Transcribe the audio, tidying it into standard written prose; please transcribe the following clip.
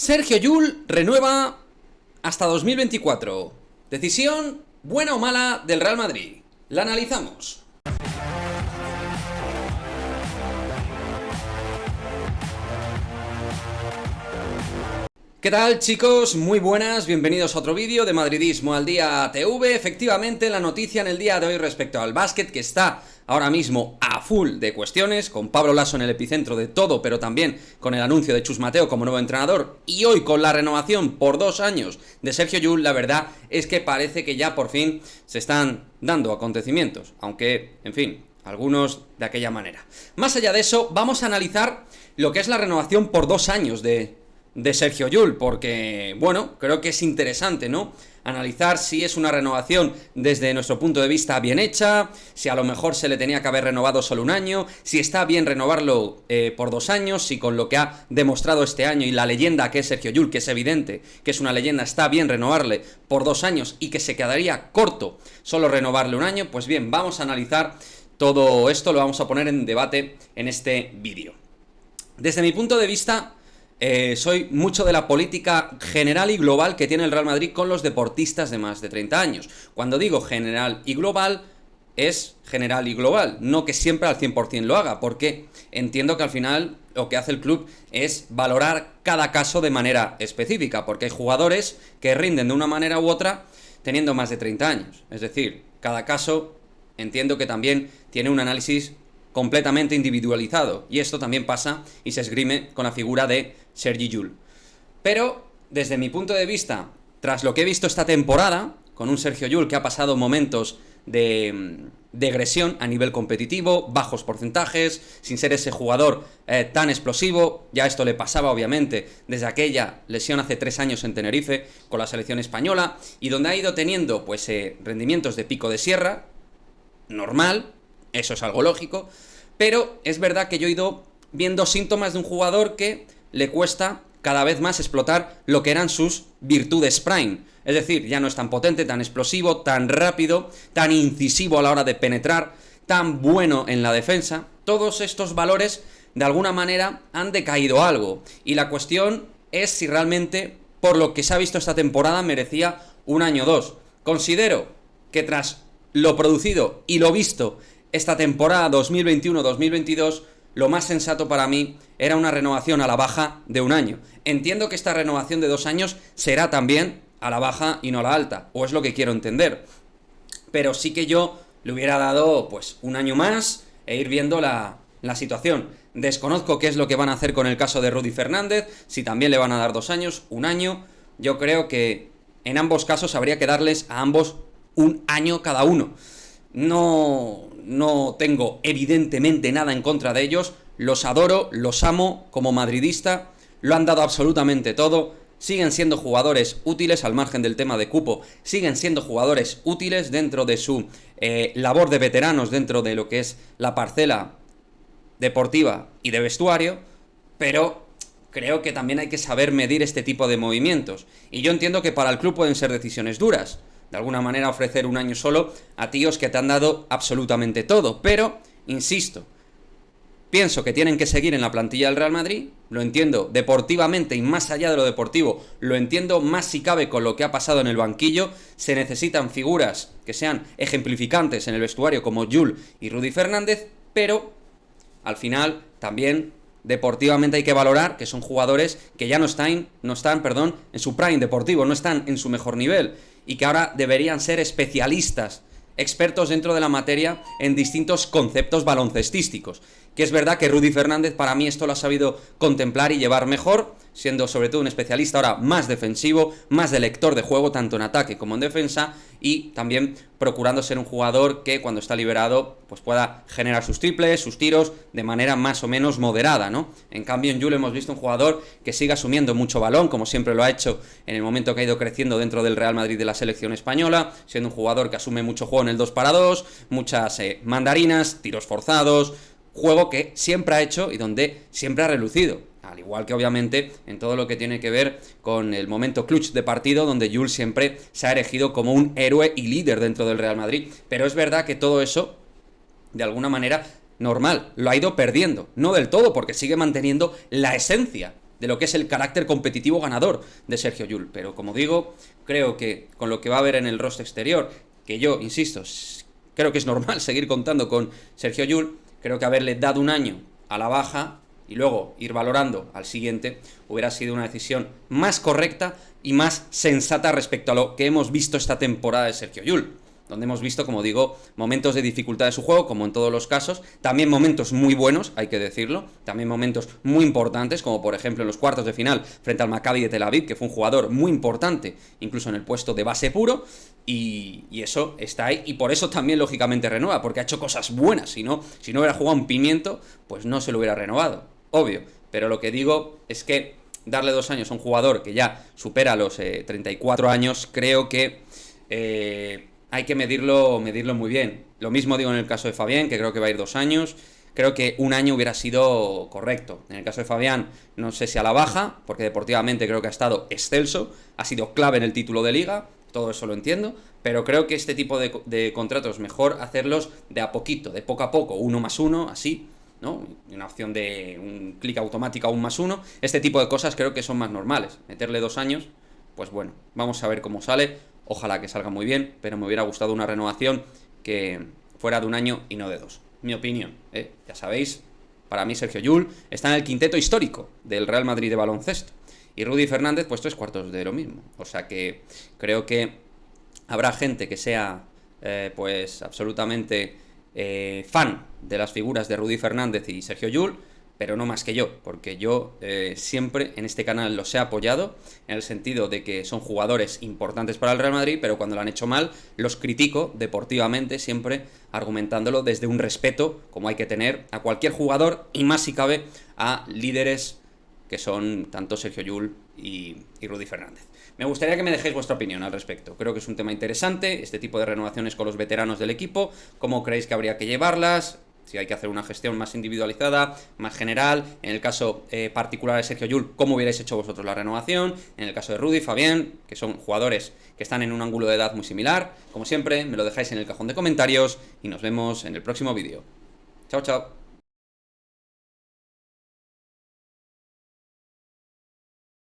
Sergio Llull renueva hasta 2024. Decisión buena o mala del Real Madrid. La analizamos. ¿Qué tal, chicos? Muy buenas, bienvenidos a otro vídeo de Madridismo al Día TV. Efectivamente, la noticia en el día de hoy respecto al básquet, que está ahora mismo a full de cuestiones, con Pablo Laso en el epicentro de todo, pero también con el anuncio de Chus Mateo como nuevo entrenador, y hoy con la renovación por 2 años de Sergio Llull. La verdad es que parece que ya por fin se están dando acontecimientos, aunque, en fin, algunos de aquella manera. Más allá de eso, vamos a analizar lo que es la renovación por 2 años de Sergio Llull, porque, bueno, creo que es interesante, ¿no? Analizar si es una renovación desde nuestro punto de vista bien hecha, si a lo mejor se le tenía que haber renovado solo 1 año, si está bien renovarlo por 2 años, si con lo que ha demostrado este año y la leyenda que es Sergio Llull, que es evidente que es una leyenda, está bien renovarle por 2 años y que se quedaría corto solo renovarle 1 año. Pues bien, vamos a analizar todo esto, lo vamos a poner en debate en este vídeo. Desde mi punto de vista, soy mucho de la política general y global que tiene el Real Madrid con los deportistas de más de 30 años. Cuando digo general y global, es general y global, no que siempre al 100% lo haga, porque entiendo que al final lo que hace el club es valorar cada caso de manera específica, porque hay jugadores que rinden de una manera u otra teniendo más de 30 años. Es decir, cada caso entiendo que también tiene un análisis completamente individualizado, y esto también pasa y se esgrime con la figura de Sergi Llull. Pero, desde mi punto de vista, tras lo que he visto esta temporada, con un Sergio Llull que ha pasado momentos de degresión a nivel competitivo, bajos porcentajes, sin ser ese jugador tan explosivo, ya esto le pasaba obviamente desde aquella lesión hace 3 años en Tenerife con la selección española, y donde ha ido teniendo pues rendimientos de pico de sierra, normal. Eso es algo lógico, pero es verdad que yo he ido viendo síntomas de un jugador que le cuesta cada vez más explotar lo que eran sus virtudes prime. Es decir, ya no es tan potente, tan explosivo, tan rápido, tan incisivo a la hora de penetrar, tan bueno en la defensa. Todos estos valores, de alguna manera, han decaído algo. Y la cuestión es si realmente, por lo que se ha visto esta temporada, merecía 1 año o 2. Considero que tras lo producido y lo visto esta temporada 2021-2022, lo más sensato para mí era una renovación a la baja de 1 año. Entiendo que esta renovación de 2 años será también a la baja y no a la alta, o es lo que quiero entender. Pero sí que yo le hubiera dado pues 1 año más e ir viendo la situación. Desconozco qué es lo que van a hacer con el caso de Rudy Fernández, si también le van a dar 2 años, 1 año. Yo creo que en ambos casos habría que darles a ambos 1 año cada uno. No tengo evidentemente nada en contra de ellos, los adoro, los amo como madridista, lo han dado absolutamente todo, siguen siendo jugadores útiles al margen del tema de cupo, siguen siendo jugadores útiles dentro de su labor de veteranos, dentro de lo que es la parcela deportiva y de vestuario, pero creo que también hay que saber medir este tipo de movimientos, y yo entiendo que para el club pueden ser decisiones duras. De alguna manera ofrecer 1 año solo a tíos que te han dado absolutamente todo. Pero, insisto, pienso que tienen que seguir en la plantilla del Real Madrid. Lo entiendo deportivamente y más allá de lo deportivo. Lo entiendo más si cabe con lo que ha pasado en el banquillo. Se necesitan figuras que sean ejemplificantes en el vestuario como Llull y Rudy Fernández. Pero, al final, también deportivamente hay que valorar que son jugadores que ya no están en su prime deportivo, no están en su mejor nivel, y que ahora deberían ser especialistas, expertos dentro de la materia en distintos conceptos baloncestísticos. Que es verdad que Rudy Fernández para mí esto lo ha sabido contemplar y llevar mejor, siendo sobre todo un especialista ahora más defensivo, más de lector de juego tanto en ataque como en defensa, y también procurando ser un jugador que cuando está liberado pues pueda generar sus triples, sus tiros de manera más o menos moderada, ¿no? En cambio en Llull hemos visto un jugador que sigue asumiendo mucho balón, como siempre lo ha hecho en el momento que ha ido creciendo dentro del Real Madrid de la selección española, siendo un jugador que asume mucho juego en el 2 para 2, muchas mandarinas, tiros forzados, juego que siempre ha hecho y donde siempre ha relucido. Al igual que obviamente en todo lo que tiene que ver con el momento clutch de partido, donde Llull siempre se ha erigido como un héroe y líder dentro del Real Madrid. Pero es verdad que todo eso, de alguna manera, normal, lo ha ido perdiendo. No del todo, porque sigue manteniendo la esencia de lo que es el carácter competitivo ganador de Sergio Llull. Pero como digo, creo que con lo que va a haber en el roster exterior, que yo, insisto, creo que es normal seguir contando con Sergio Llull, creo que haberle dado un año a la baja y luego ir valorando al siguiente hubiera sido una decisión más correcta y más sensata respecto a lo que hemos visto esta temporada de Sergio Llull, donde hemos visto, como digo, momentos de dificultad de su juego, como en todos los casos, también momentos muy buenos, hay que decirlo, también momentos muy importantes, como por ejemplo en los cuartos de final frente al Maccabi de Tel Aviv, que fue un jugador muy importante, incluso en el puesto de base puro, y eso está ahí, y por eso también lógicamente renueva, porque ha hecho cosas buenas, si no hubiera jugado un pimiento, pues no se lo hubiera renovado, obvio, pero lo que digo es que darle 2 años a un jugador que ya supera los 34 años, creo que hay que medirlo muy bien. Lo mismo digo en el caso de Fabián, que creo que va a ir 2 años. Creo que 1 año hubiera sido correcto. En el caso de Fabián, no sé si a la baja, porque deportivamente creo que ha estado excelso, ha sido clave en el título de liga, todo eso lo entiendo, pero creo que este tipo de contratos mejor hacerlos de a poquito, de poco a poco, 1+1, así, ¿no? Una opción de un clic automático a 1+1. Este tipo de cosas creo que son más normales. Meterle 2 años, pues bueno, vamos a ver cómo sale. Ojalá que salga muy bien, pero me hubiera gustado una renovación que fuera de 1 año y no de 2. Mi opinión, ya sabéis, para mí Sergio Llull está en el quinteto histórico del Real Madrid de baloncesto. Y Rudy Fernández, pues 3/4 de lo mismo. O sea que creo que habrá gente que sea, pues absolutamente fan de las figuras de Rudy Fernández y Sergio Llull, pero no más que yo, porque yo siempre en este canal los he apoyado, en el sentido de que son jugadores importantes para el Real Madrid, pero cuando lo han hecho mal, los critico deportivamente, siempre argumentándolo desde un respeto, como hay que tener a cualquier jugador, y más si cabe a líderes que son tanto Sergio Llull y Rudy Fernández. Me gustaría que me dejéis vuestra opinión al respecto. Creo que es un tema interesante, este tipo de renovaciones con los veteranos del equipo, cómo creéis que habría que llevarlas, si hay que hacer una gestión más individualizada, más general. En el caso particular de Sergio Llull, ¿cómo hubierais hecho vosotros la renovación? En el caso de Rudy, Fabián, que son jugadores que están en un ángulo de edad muy similar. Como siempre, me lo dejáis en el cajón de comentarios y nos vemos en el próximo vídeo. Chao, chao.